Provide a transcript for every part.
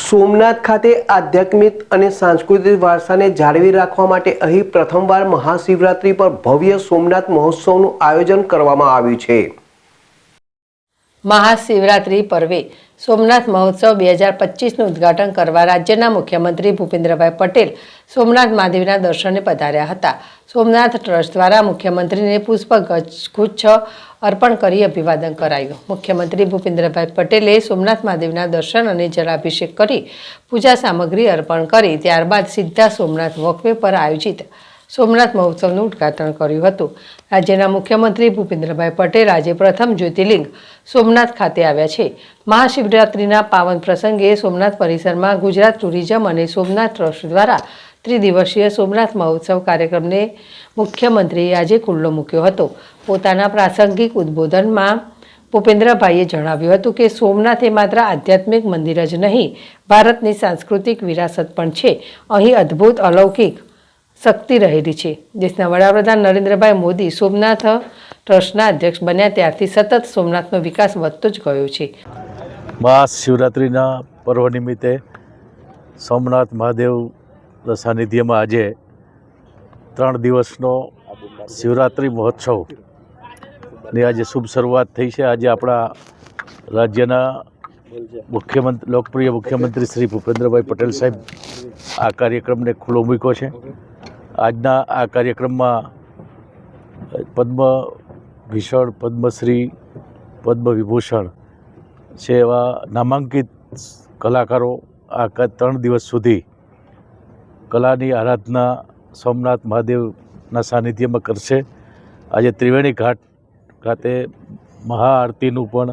સોમનાથ ખાતે આધ્યાત્મિક અને સાંસ્કૃતિક વારસાને જાળવી રાખવા માટે અહીં પ્રથમવાર મહાશિવરાત્રી પર ભવ્ય સોમનાથ મહોત્સવનું આયોજન કરવામાં આવ્યું છે। મહાશિવરાત્રી પર્વે સોમનાથ મહોત્સવ 2025નું ઉદ્ઘાટન કરવા રાજ્યના મુખ્યમંત્રી ભૂપેન્દ્રભાઈ પટેલ સોમનાથ મહાદેવના દર્શને પધાર્યા હતા। સોમનાથ ટ્રસ્ટ દ્વારા મુખ્યમંત્રીને પુષ્પગુચ્છ અર્પણ કરી અભિવાદન કરાયું। મુખ્યમંત્રી ભૂપેન્દ્રભાઈ પટેલે સોમનાથ મહાદેવના દર્શન અને જલાભિષેક કરી પૂજા સામગ્રી અર્પણ કરી ત્યારબાદ સીધા સોમનાથ વોકવે પર આયોજિત સોમનાથ મહોત્સવનું ઉદ્ઘાટન કર્યું હતું। રાજ્યના મુખ્યમંત્રી ભૂપેન્દ્રભાઈ પટેલ આજે પ્રથમ જ્યોતિર્લિંગ સોમનાથ ખાતે આવ્યા છે। મહાશિવરાત્રિના પાવન પ્રસંગે સોમનાથ પરિસરમાં ગુજરાત ટુરિઝમ અને સોમનાથ ટ્રસ્ટ દ્વારા ત્રિદિવસીય સોમનાથ મહોત્સવ કાર્યક્રમને મુખ્યમંત્રીએ આજે ખુલ્લો મૂક્યો હતો। પોતાના પ્રાસંગિક ઉદ્બોધનમાં ભૂપેન્દ્રભાઈએ જણાવ્યું હતું કે સોમનાથ એ માત્ર આધ્યાત્મિક મંદિર જ નહીં, ભારતની સાંસ્કૃતિક વિરાસત પણ છે। અહીં અદ્ભુત અલૌકિક શક્તિ રહેલી છે। દેશના વડાપ્રધાન નરેન્દ્રભાઈ મોદી સોમનાથ ટ્રસ્ટના અધ્યક્ષ બન્યા ત્યારથી સતત સોમનાથનો વિકાસ વધતો જ ગયો છે। મહાશિવરાત્રિના પર્વ નિમિત્તે સોમનાથ મહાદેવ સાનિધ્યમાં આજે 3 દિવસનો શિવરાત્રિ મહોત્સવની આજે શુભ શરૂઆત થઈ છે। આજે આપણા રાજ્યના લોકપ્રિય મુખ્યમંત્રી શ્રી ભૂપેન્દ્રભાઈ પટેલ સાહેબ આ કાર્યક્રમને ખુલ્લો મૂક્યો છે। આજના આ કાર્યક્રમમાં પદ્મભૂષણ, પદ્મશ્રી, પદ્મવિભૂષણ છે એવા નામાંકિત કલાકારો આ 3 દિવસ સુધી કલાની આરાધના સોમનાથ મહાદેવના સાનિધ્યમાં કરશે। આજે ત્રિવેણી ઘાટ ખાતે મહાઆરતીનું પણ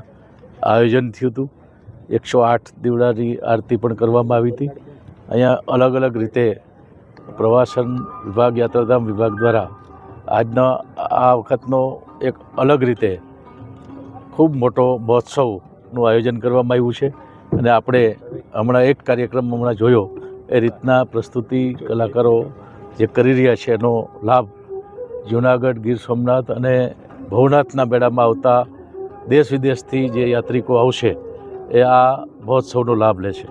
આયોજન થયું હતું। 108 દીવડાની આરતી પણ કરવામાં આવી હતી। અહીંયા અલગ અલગ રીતે પ્રવાસન વિભાગ, યાત્રાધામ વિભાગ દ્વારા આજના આ વખતનો એક અલગ રીતે ખૂબ મોટો મહોત્સવનું આયોજન કરવામાં આવ્યું છે। અને આપણે હમણાં એક કાર્યક્રમ જોયો એ રીતના પ્રસ્તુતિ કલાકારો જે કરી રહ્યા છે એનો લાભ જૂનાગઢ, ગીર સોમનાથ અને ભવનાથના બેડામાં આવતા દેશ વિદેશથી જે યાત્રિકો આવશે એ આ મહોત્સવનો લાભ લેશે।